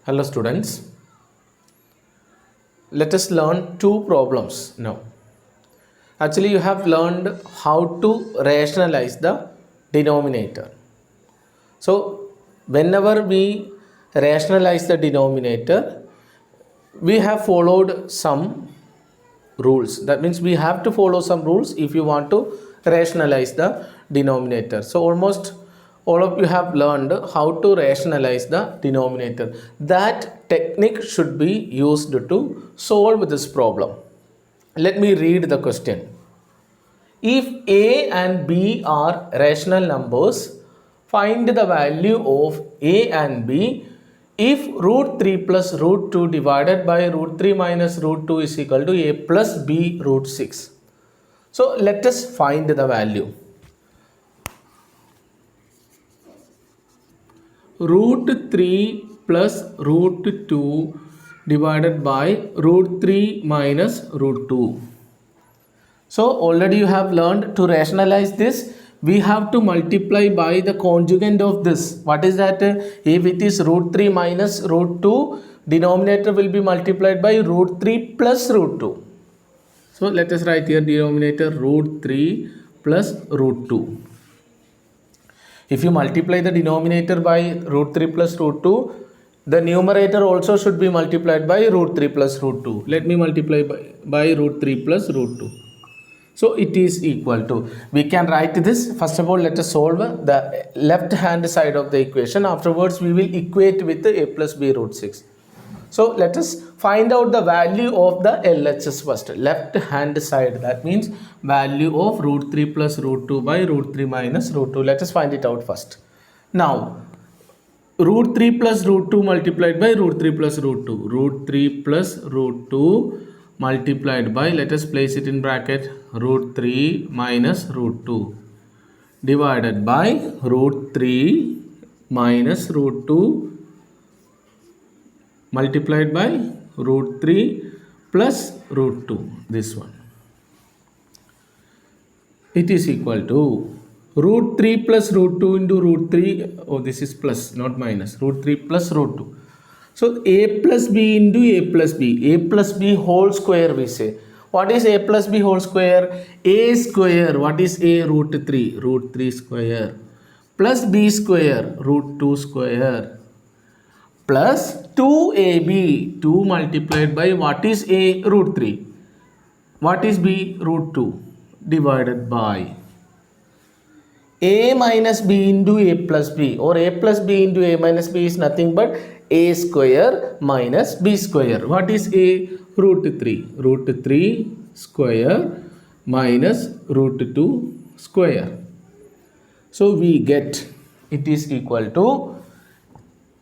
Hello students, let us learn two problems now. Actually you have learned how to rationalize the denominator. So whenever we rationalize the denominator, we have followed some rules. That means we have to follow some rules if you want to rationalize the denominator. So almost all of you have learned how to rationalize the denominator. That technique should be used to solve this problem. Let me read the question. If a and b are rational numbers, find the value of a and b if root 3 plus root 2 divided by root 3 minus root 2 is equal to a plus b root 6. So let us find the value. Root 3 plus root 2 divided by root 3 minus root 2. So already you have learned to rationalize this. We have to multiply by the conjugate of this. What is that? If it is root 3 minus root 2, denominator will be multiplied by root 3 plus root 2. So let us write here denominator root 3 plus root 2. If you multiply the denominator by root 3 plus root 2, the numerator also should be multiplied by root 3 plus root 2. Let me multiply by root 3 plus root 2. So it is equal to, we can write this. First of all, let us solve the left hand side of the equation. Afterwards, we will equate with the a plus b root 6. So let us find out the value of the LHS first. Left hand side, that means value of root 3 plus root 2 by root 3 minus root 2. Let us find it out first. Now, root 3 plus root 2 multiplied by root 3 plus root 2. Root 3 plus root 2 multiplied by, let us place it in bracket, root 3 minus root 2 divided by root 3 minus root 2 multiplied by root 3 plus root 2, this one. It is equal to root 3 plus root 2 into root 3, oh this is plus not minus, root 3 plus root 2. So a plus b into a plus b whole square we say. What is a plus b whole square? A square, what is a? Root 3, root 3 square, plus b square, root 2 square, plus 2ab, 2 multiplied by what is a? Root 3. What is b? Root 2 divided by a minus b into a plus b, or a plus b into a minus b is nothing but a square minus b square. What is a? Root 3. Root 3 square minus root 2 square. So we get, it is equal to,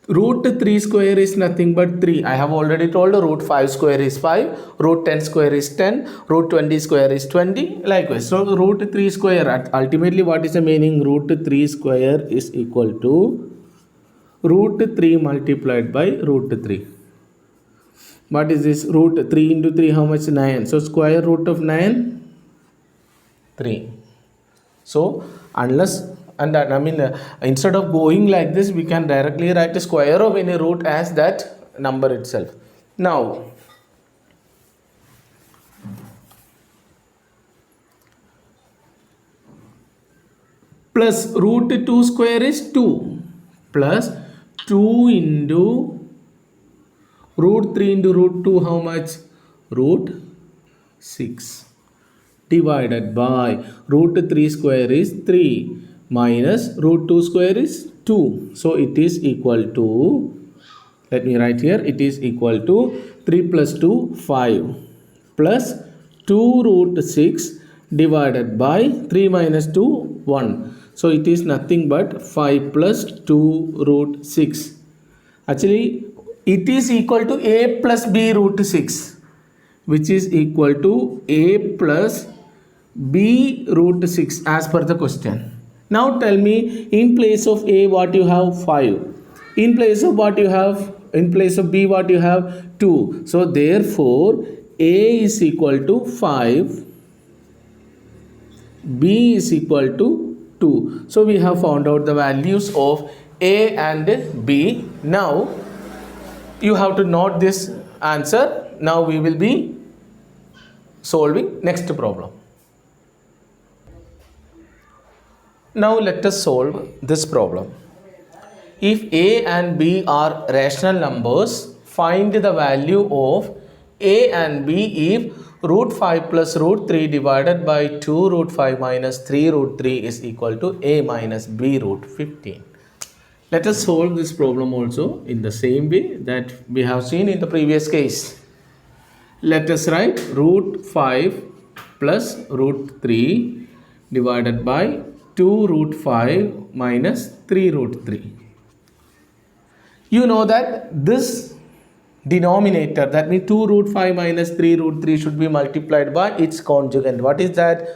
root 3 square is nothing but 3. I have already told root 5 square is 5, root 10 square is 10, root 20 square is 20, likewise. So root 3 square, ultimately what is the meaning? Root 3 square is equal to root 3 multiplied by root 3. What is this? Root 3 into 3, how much? 9. So square root of 9, 3. So unless, and I mean instead of going like this, we can directly write the square of any root as that number itself. Now plus root 2 square is 2, plus 2 into root 3 into root 2, how much? Root 6 divided by root 3 square is 3 minus root 2 square is 2. So it is equal to, let me write here, it is equal to 3 plus 2, 5 plus 2 root 6 divided by 3 minus 2, 1. So it is nothing but 5 plus 2 root 6. Actually, it is equal to a plus b root 6, which is equal to a plus b root 6 as per the question. Now tell me, in place of a what you have? 5. In place of what you have? In place of b what you have? 2. So therefore a is equal to 5, b is equal to 2. So we have found out the values of a and b. Now You have to note this answer. Now we will be solving next problem. Now let us solve this problem. If a and b are rational numbers, find the value of a and b if root 5 plus root 3 divided by 2 root 5 minus 3 root 3 is equal to a minus b root 15. Let us solve this problem also in the same way that we have seen in the previous case. Let us write root 5 plus root 3 divided by 2 root 5 minus 3 root 3. You know that this denominator, that means 2 root 5 minus 3 root 3 should be multiplied by its conjugate. What is that?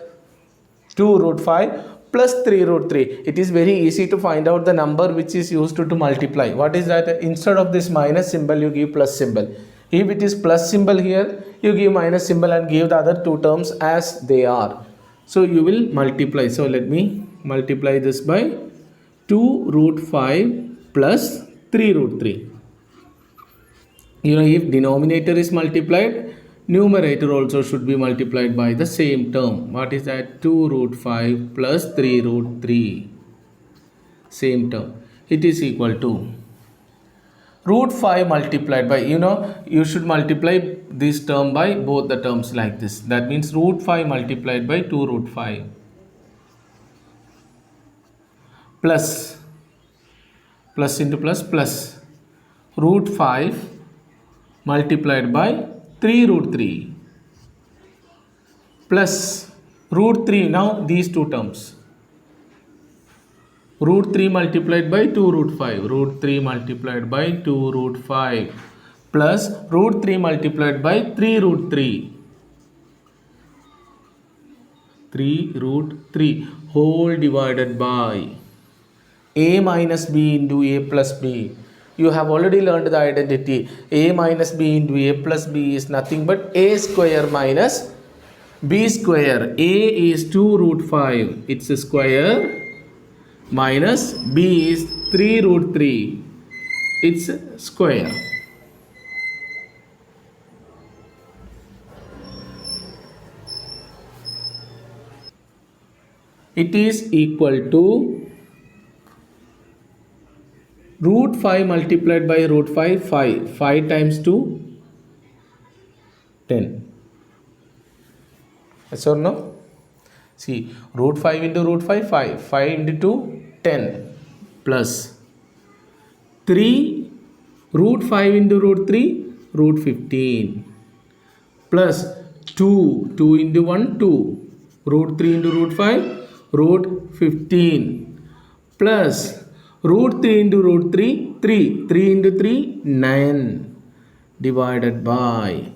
2 root 5 plus 3 root 3. It is very easy to find out the number which is used to multiply. What is that? Instead of this minus symbol, you give plus symbol. If it is plus symbol here, you give minus symbol and give the other two terms as they are. So you will multiply. So let me multiply this by 2 root 5 plus 3 root 3. You know, if denominator is multiplied, numerator also should be multiplied by the same term. What is that? 2 root 5 plus 3 root 3. Same term. It is equal to root 5 multiplied by, you should multiply this term by both the terms like this. That means root 5 multiplied by 2 root 5 plus into plus root 5 multiplied by 3 root 3 plus root 3. Now these two terms. Root 3 multiplied by 2 root 5. Root 3 multiplied by 2 root 5 plus root 3 multiplied by 3 root 3. 3 root 3 whole divided by a minus b into a plus b. You have already learned the identity. A minus b into a plus b is nothing but a square minus b square. A is 2 root 5. It's a square minus b is 3 root 3. It's a square. It is equal to root 5 multiplied by root 5, 5. 5 times 2, 10. Yes or no? See, root 5 into root 5, 5. 5 into 2, 10. Plus 3, root 5 into root 3, root 15. Plus 2, 2 into 1, 2. Root 3 into root 5, root 15. Plus root 3 into root 3, 3. 3 into 3, 9. Divided by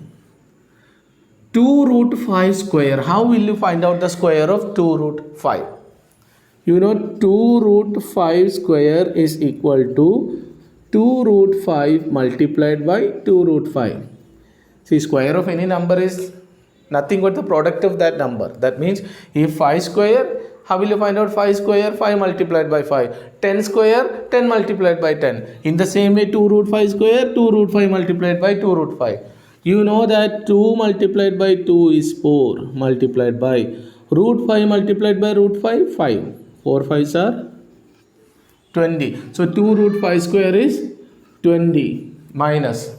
2 root 5 square. How will you find out the square of 2 root 5? You know 2 root 5 square is equal to 2 root 5 multiplied by 2 root 5. See, square of any number is nothing but the product of that number. That means if 5 square, how will you find out 5 square? 5 multiplied by 5. 10 square, 10 multiplied by 10. In the same way, 2 root 5 square, 2 root 5 multiplied by 2 root 5. You know that 2 multiplied by 2 is 4 multiplied by root 5 multiplied by root 5, 5. 4 5s are 20. So 2 root 5 square is 20 minus.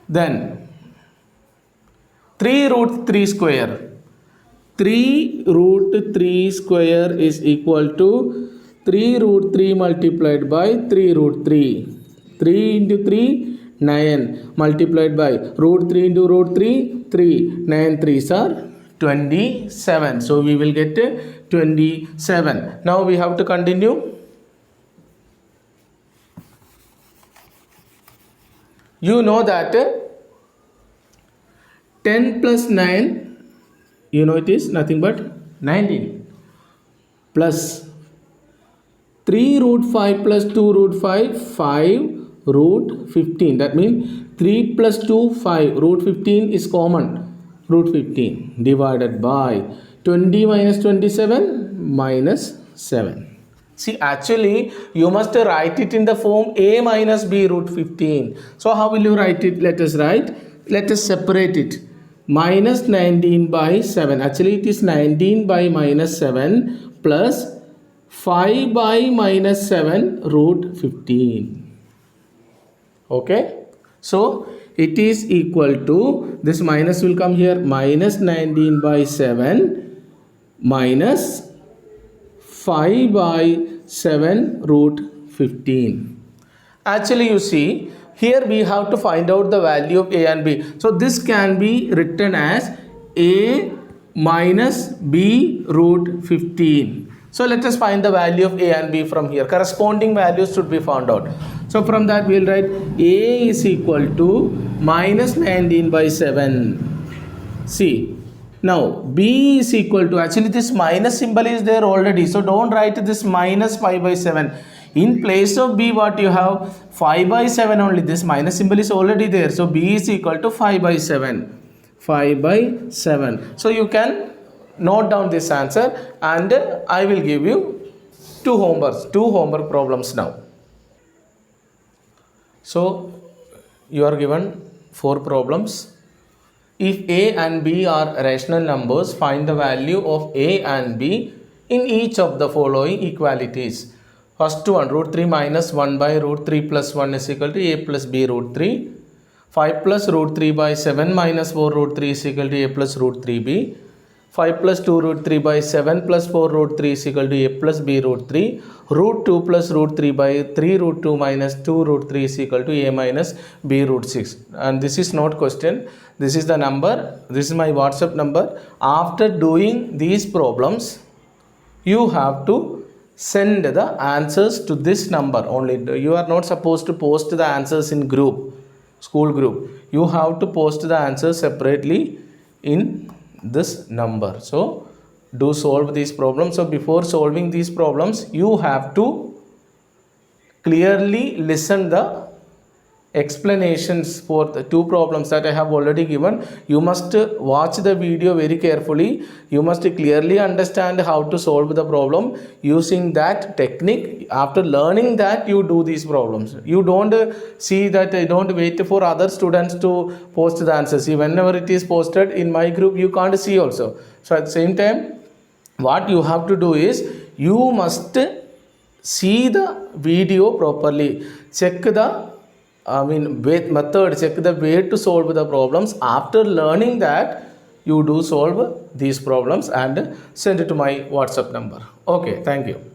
Then 3 root 3 square. 3 root 3 square is equal to 3 root 3 multiplied by 3 root 3. 3 into 3, 9 multiplied by root 3 into root 3, 3. 9 3s are 27. So we will get 27. Now we have to continue. You know that 10 plus 9, you know it is nothing but 19 plus 3 root 5 plus 2 root 5, 5 root 15. That means 3 plus 2, 5. Root 15 is common. Root 15 divided by 20 minus 27 minus 7. See, actually, you must write it in the form a minus b root 15. So, how will you write it? Let us write. Let us separate it. Minus 19 by 7. Actually, it is 19 by minus 7 plus 5 by minus 7 root 15. Okay. So, it is equal to, this minus will come here, minus 19 by 7 minus 5 by 7 root 15. Actually, you see, here we have to find out the value of a and b. So, this can be written as a minus b root 15. So, let us find the value of a and b from here. Corresponding values should be found out. So, from that we will write a is equal to minus 19 by 7. See. Now, b is equal to, actually this minus symbol is there already. So, don't write this minus 5 by 7. In place of b, what you have? 5 by 7 only. This minus symbol is already there. So, b is equal to 5 by 7. 5 by 7. So, you can note down this answer and I will give you two homework problems now. So, you are given 4 problems. If a and b are rational numbers, find the value of a and b in each of the following equalities. First one, root 3 minus 1 by root 3 plus 1 is equal to a plus b root 3. 5 plus root 3 by 7 minus 4 root 3 is equal to a plus root 3b. 5 plus 2 root 3 by 7 plus 4 root 3 is equal to a plus b root 3. Root 2 plus root 3 by 3 root 2 minus 2 root 3 is equal to a minus b root 6. And this is not question. This is the number. This is my WhatsApp number. After doing these problems, you have to send the answers to this number only. You are not supposed to post the answers in group, school group. You have to post the answers separately in this number. So, do solve these problems. So, before solving these problems, you have to clearly listen the explanations for the 2 problems that I have already given. You must watch the video very carefully. You must clearly understand how to solve the problem using that technique. After learning that, you do these problems. You don't see that, don't wait for other students to post the answers. See, whenever it is posted in my group, you can't see also. So at the same time, what you have to do is, you must see the video properly. Check the method, check the way to solve the problems. After learning that, you do solve these problems and send it to my WhatsApp number. Okay, thank you.